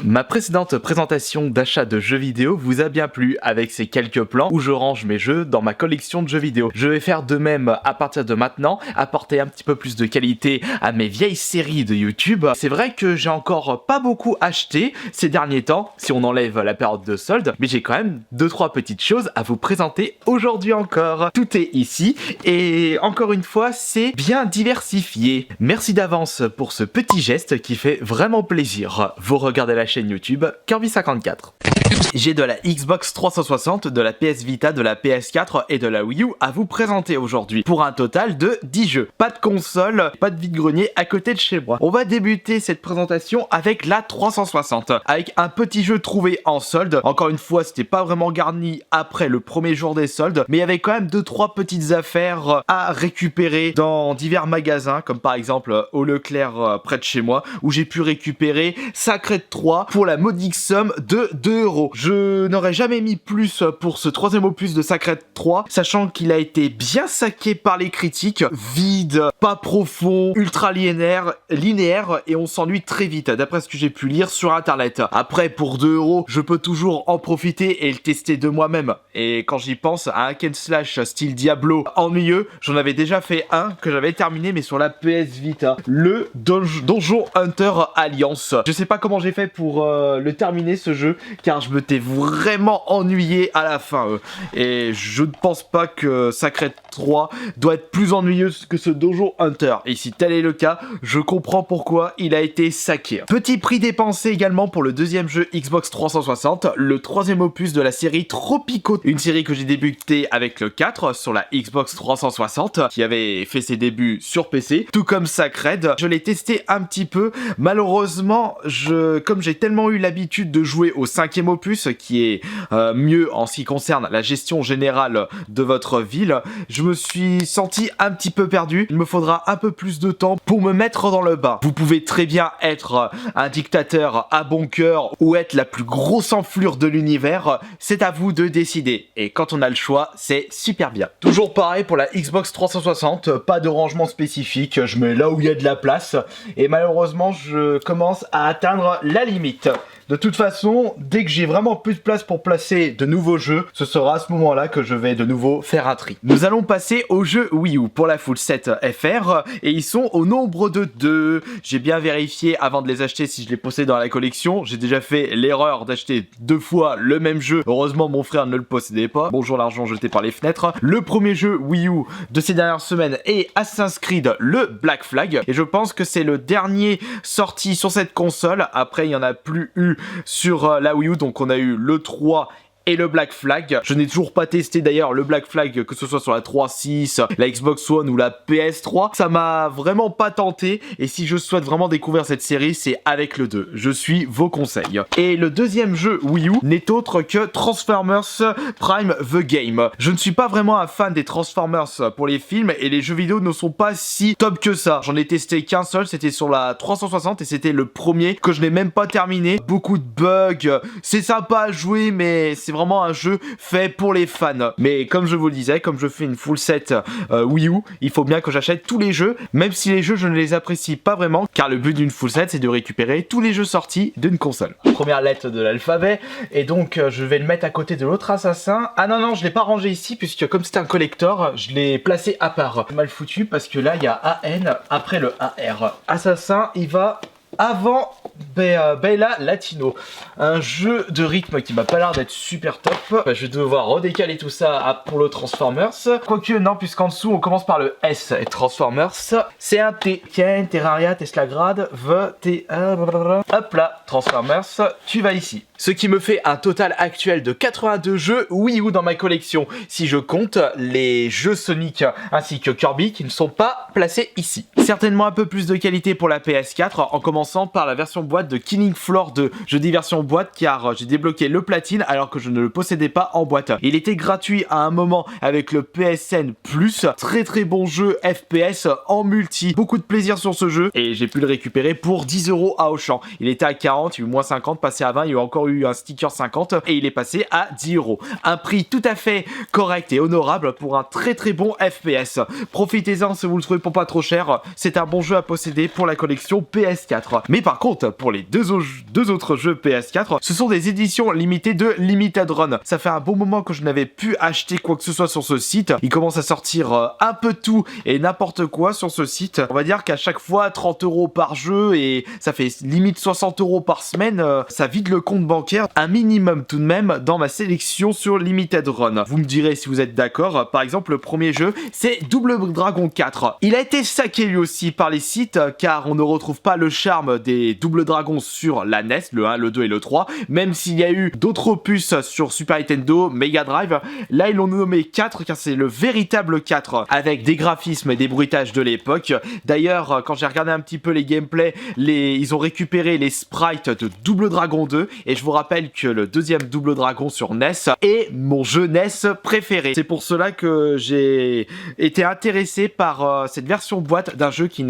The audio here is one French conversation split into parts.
Ma précédente présentation d'achat de jeux vidéo vous a bien plu avec ces quelques plans où je range mes jeux dans ma collection de jeux vidéo. Je vais faire de même à partir de maintenant, apporter un petit peu plus de qualité à mes vieilles séries de YouTube. C'est vrai que j'ai encore pas beaucoup acheté ces derniers temps, si on enlève la période de solde, mais j'ai quand même 2-3 petites choses à vous présenter aujourd'hui encore. Tout est ici et encore une fois, c'est bien diversifié. Merci d'avance pour ce petit geste qui fait vraiment plaisir. Vous regardez la chaîne YouTube Kirby54. J'ai de la Xbox 360, de la PS Vita, de la PS4 et de la Wii U à vous présenter aujourd'hui pour un total de 10 jeux. Pas de console, pas de vide-grenier à côté de chez moi. On va débuter cette présentation avec la 360, avec un petit jeu trouvé en solde. Encore une fois, c'était pas vraiment garni après le premier jour des soldes, mais il y avait quand même 2-3 petites affaires à récupérer dans divers magasins, comme par exemple au Leclerc près de chez moi, où j'ai pu récupérer Sacred 3 pour la modique somme de 2€. Je n'aurais jamais mis plus pour ce troisième opus de Sacred 3, sachant qu'il a été bien saqué par les critiques, vide, pas profond, ultra linéaire, et on s'ennuie très vite, d'après ce que j'ai pu lire sur internet. Après, pour 2€, je peux toujours en profiter et le tester de moi-même. Et quand j'y pense, à un hack and slash style Diablo ennuyeux, j'en avais déjà fait un que j'avais terminé, mais sur la PS Vita, le Donjon Hunter Alliance. Je sais pas comment j'ai fait pour le terminer ce jeu, car je m'étais vraiment ennuyé à la fin. Et je ne pense pas que Sacred 3 doit être plus ennuyeux que ce Donjon Hunter. Et si tel est le cas, je comprends pourquoi il a été saqué. Petit prix dépensé également pour le deuxième jeu Xbox 360, le troisième opus de la série Tropico, une série que j'ai débuté avec le 4 sur la Xbox 360, qui avait fait ses débuts sur PC, tout comme Sacred. Je l'ai testé un petit peu, malheureusement, comme j'ai tellement eu l'habitude de jouer au cinquième opus, qui est mieux en ce qui concerne la gestion générale de votre ville, je me suis senti un petit peu perdu. Il me faudra un peu plus de temps pour me mettre dans le bain. Vous pouvez très bien être un dictateur à bon cœur ou être la plus grosse enflure de l'univers, c'est à vous de décider. Et quand on a le choix, c'est super bien. Toujours pareil pour la Xbox 360, pas de rangement spécifique, je mets là où il y a de la place, et malheureusement je commence à atteindre la limite. De toute façon, dès que j'ai vraiment plus de place pour placer de nouveaux jeux, ce sera à ce moment-là que je vais de nouveau faire un tri. Nous allons passer aux jeux Wii U pour la Full Set FR, et ils sont au nombre de 2. J'ai bien vérifié avant de les acheter si je les possédais dans la collection. J'ai déjà fait l'erreur d'acheter 2 fois le même jeu. Heureusement, mon frère ne le possédait pas. Bonjour l'argent jeté par les fenêtres. Le premier jeu Wii U de ces dernières semaines est Assassin's Creed, le Black Flag, et je pense que c'est le dernier sorti sur cette console. Après, il n'y en a plus eu sur la Wii U, donc on a eu le 3 et le Black Flag. Je n'ai toujours pas testé d'ailleurs le Black Flag, que ce soit sur la 3.6, la Xbox One ou la PS3. Ça m'a vraiment pas tenté, et si je souhaite vraiment découvrir cette série, c'est avec le 2. Je suis vos conseils. Et le deuxième jeu Wii U n'est autre que Transformers Prime The Game. Je ne suis pas vraiment un fan des Transformers pour les films, et les jeux vidéo ne sont pas si top que ça. J'en ai testé qu'un seul, c'était sur la 360, et c'était le premier que je n'ai même pas terminé. Beaucoup de bugs, c'est sympa à jouer, mais c'est vraiment un jeu fait pour les fans. Mais comme je vous le disais, comme je fais une full set Wii U, il faut bien que j'achète tous les jeux, même si les jeux je ne les apprécie pas vraiment, car le but d'une full set c'est de récupérer tous les jeux sortis d'une console. Première lettre de l'alphabet, et donc je vais le mettre à côté de l'autre assassin. Ah non, je l'ai pas rangé ici, puisque comme c'est un collector, je l'ai placé à part. Mal foutu, parce que là il y a AN après le AR. Assassin, il va avant Bella Latino, un jeu de rythme qui m'a pas l'air d'être super top. Je vais devoir redécaler tout ça pour le Transformers. Quoique non, puisqu'en dessous on commence par le S et Transformers. C'est un T. Tiens, Terraria, Tesla Grad, hop là, Transformers, tu vas ici. Ce qui me fait un total actuel de 82 jeux Wii U dans ma collection, si je compte les jeux Sonic ainsi que Kirby qui ne sont pas placés ici. Certainement un peu plus de qualité pour la PS4, en commençant par la version boîte de Killing Floor 2. Je dis version boîte car j'ai débloqué le platine alors que je ne le possédais pas en boîte. Il était gratuit à un moment avec le PSN+, très bon jeu FPS en multi. Beaucoup de plaisir sur ce jeu, et j'ai pu le récupérer pour 10€ à Auchan. Il était à 40, il y a eu moins 50, passé à 20, il y a encore eu un sticker 50 et il est passé à 10€. Un prix tout à fait correct et honorable pour un très bon FPS. Profitez-en si vous le trouvez pour pas trop cher. C'est un bon jeu à posséder pour la collection PS4. PS4. Mais par contre, pour les deux autres jeux PS4, ce sont des éditions limitées de Limited Run. Ça fait un bon moment que je n'avais pu acheter quoi que ce soit sur ce site. Il commence à sortir un peu tout et n'importe quoi sur ce site. On va dire qu'à chaque fois 30 € par jeu et ça fait limite 60 € par semaine. Ça vide le compte bancaire un minimum tout de même dans ma sélection sur Limited Run. Vous me direz si vous êtes d'accord. Par exemple, le premier jeu, c'est Double Dragon 4. Il a été saqué lui aussi par les sites car on ne retrouve pas le charme des Double Dragons sur la NES, le 1, le 2 et le 3, même s'il y a eu d'autres opus sur Super Nintendo, Mega Drive. Là, ils l'ont nommé 4 car c'est le véritable 4 avec des graphismes et des bruitages de l'époque. D'ailleurs, quand j'ai regardé un petit peu les gameplays, ils ont récupéré les sprites de Double Dragon 2 et je vous rappelle que le deuxième Double Dragon sur NES est mon jeu NES préféré. C'est pour cela que j'ai été intéressé par cette version boîte d'un jeu qui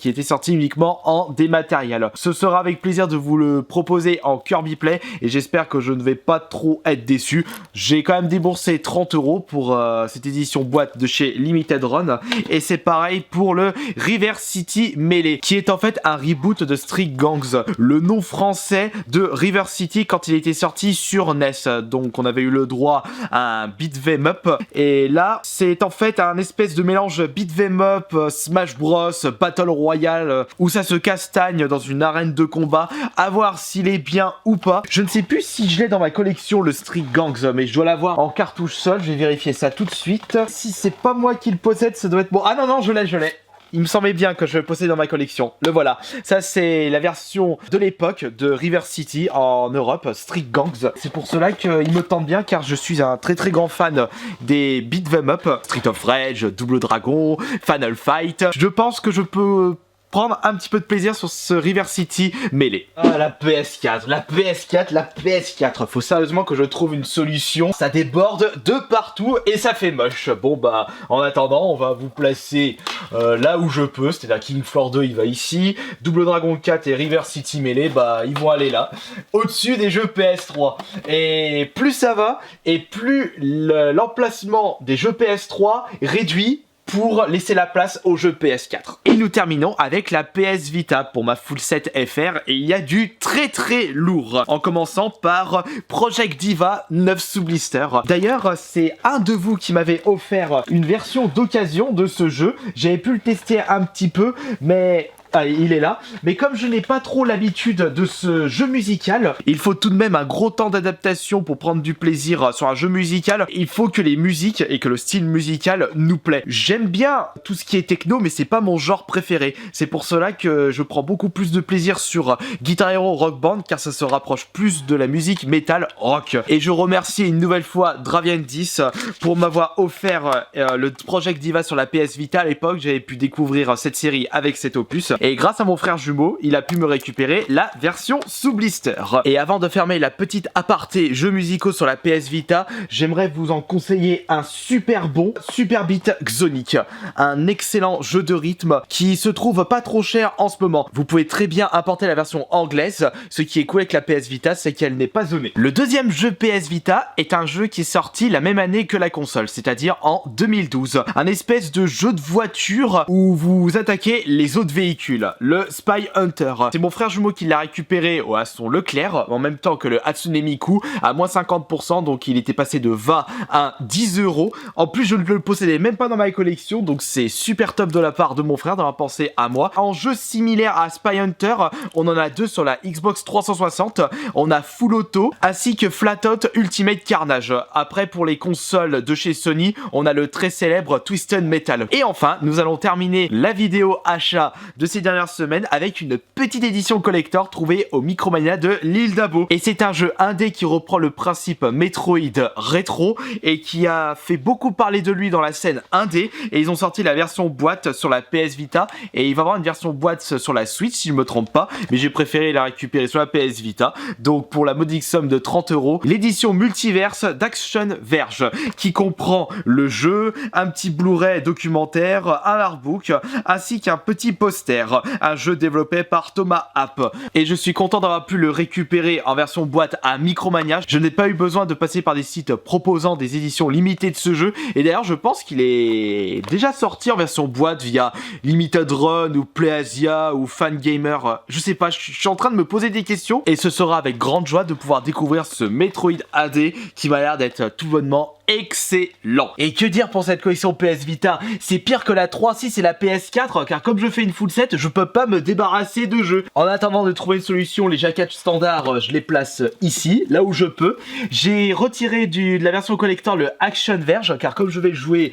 était sorti uniquement en dématériel. Ce sera avec plaisir de vous le proposer en Kirby Play et j'espère que je ne vais pas trop être déçu. J'ai quand même déboursé 30 € pour cette édition boîte de chez Limited Run et c'est pareil pour le River City Melee qui est en fait un reboot de Street Gangs, le nom français de River City quand il était sorti sur NES. Donc on avait eu le droit à un beat'em up et là c'est en fait un espèce de mélange beat'em up, Smash Bros, Battle Royale où ça se castagne dans une arène de combat, à voir s'il est bien ou pas. Je ne sais plus si je l'ai dans ma collection le Street Gangs, mais je dois l'avoir en cartouche seule. Je vais vérifier ça tout de suite. Si c'est pas moi qui le possède, ça doit être bon. Ah non, je l'ai. Il me semblait bien que je le possédais dans ma collection. Le voilà. Ça, c'est la version de l'époque de River City en Europe, Street Gangs. C'est pour cela qu'il me tente bien, car je suis un très très grand fan des beat'em up, Street of Rage, Double Dragon, Final Fight. Je pense que je peux prendre un petit peu de plaisir sur ce River City Melee. Ah, la PS4. Faut sérieusement que je trouve une solution. Ça déborde de partout et ça fait moche. Bon bah, en attendant, on va vous placer là où je peux. C'est-à-dire King Floor 2, il va ici. Double Dragon 4 et River City Melee, bah, ils vont aller là. Au-dessus des jeux PS3. Et plus ça va, et plus l'emplacement des jeux PS3 réduit pour laisser la place aux jeux PS4. Et nous terminons avec la PS Vita pour ma full set FR et il y a du très très lourd. En commençant par Project Diva 9 sous blister. D'ailleurs, c'est un de vous qui m'avait offert une version d'occasion de ce jeu. J'avais pu le tester un petit peu, mais allez, il est là. Mais comme je n'ai pas trop l'habitude de ce jeu musical, il faut tout de même un gros temps d'adaptation pour prendre du plaisir sur un jeu musical. Il faut que les musiques et que le style musical nous plaît. J'aime bien tout ce qui est techno, mais c'est pas mon genre préféré. C'est pour cela que je prends beaucoup plus de plaisir sur Guitar Hero Rock Band, car ça se rapproche plus de la musique metal rock. Et je remercie une nouvelle fois Dravian 10 pour m'avoir offert le Project Diva sur la PS Vita. À l'époque, j'avais pu découvrir cette série avec cet opus. Et grâce à mon frère jumeau, il a pu me récupérer la version sous blister. Et avant de fermer la petite aparté jeux musicaux sur la PS Vita, j'aimerais vous en conseiller un super bon Super Beat Xonic. Un excellent jeu de rythme qui se trouve pas trop cher en ce moment. Vous pouvez très bien importer la version anglaise. Ce qui est cool avec la PS Vita, c'est qu'elle n'est pas zonée. Le deuxième jeu PS Vita est un jeu qui est sorti la même année que la console, c'est-à-dire en 2012. Un espèce de jeu de voiture où vous attaquez les autres véhicules. Le Spy Hunter. C'est mon frère jumeau qui l'a récupéré à son Leclerc, en même temps que le Hatsune Miku, à moins 50%, donc il était passé de 20 à 10 €. En plus, je ne le possédais même pas dans ma collection, donc c'est super top de la part de mon frère d'avoir pensé à moi. En jeu similaire à Spy Hunter, on en a deux sur la Xbox 360. On a Full Auto, ainsi que Flat Out Ultimate Carnage. Après, pour les consoles de chez Sony, on a le très célèbre Twisted Metal. Et enfin, nous allons terminer la vidéo achat de ces dernières semaines avec une petite édition collector trouvée au Micromania de l'île d'Abo. Et c'est un jeu indé qui reprend le principe Metroid rétro et qui a fait beaucoup parler de lui dans la scène indé. Et ils ont sorti la version boîte sur la PS Vita et il va y avoir une version boîte sur la Switch si je me trompe pas, mais j'ai préféré la récupérer sur la PS Vita. Donc pour la modique somme de 30 €, l'édition multiverse d'Action Verge qui comprend le jeu, un petit Blu-ray documentaire, un artbook ainsi qu'un petit poster. Air, un jeu développé par Thomas App. Et je suis content d'avoir pu le récupérer en version boîte à Micromania. Je n'ai pas eu besoin de passer par des sites proposant des éditions limitées de ce jeu. Et d'ailleurs, je pense qu'il est déjà sorti en version boîte via Limited Run ou PlayAsia ou Fangamer. Je sais pas, je suis en train de me poser des questions. Et ce sera avec grande joie de pouvoir découvrir ce Metroid AD qui m'a l'air d'être tout bonnement excellent. Et que dire pour cette collection PS Vita? C'est pire que la 3.6 et la PS4, car comme je fais une full set, je peux pas me débarrasser de jeux. En attendant de trouver une solution, les jaquettes standards, je les place ici, là où je peux. J'ai retiré de la version collector le Action Verge, car comme je vais le jouer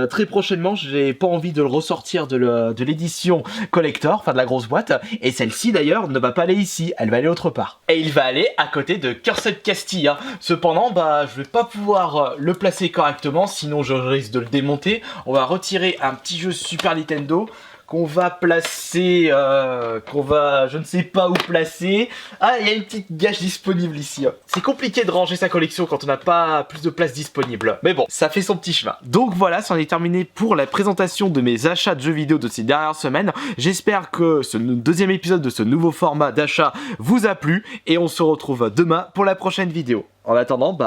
très prochainement, j'ai pas envie de le ressortir de l'édition collector, enfin de la grosse boîte. Et celle-ci d'ailleurs ne va pas aller ici, elle va aller autre part. Et il va aller à côté de Cursed Castilla. Cependant, je vais pas pouvoir le placer correctement, sinon je risque de le démonter. On va retirer un petit jeu Super Nintendo qu'on va placer, je ne sais pas où placer. Ah, il y a une petite gâche disponible ici. C'est compliqué de ranger sa collection quand on n'a pas plus de place disponible. Mais bon, ça fait son petit chemin. Donc voilà, c'en est terminé pour la présentation de mes achats de jeux vidéo de ces dernières semaines. J'espère que ce deuxième épisode de ce nouveau format d'achat vous a plu. Et on se retrouve demain pour la prochaine vidéo. En attendant,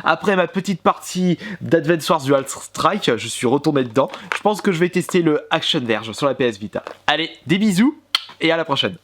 après ma petite partie d'Advance Wars Dual Strike, je suis retourné dedans. Je pense que je vais tester le Action Verge sur la PS Vita. Allez, des bisous et à la prochaine.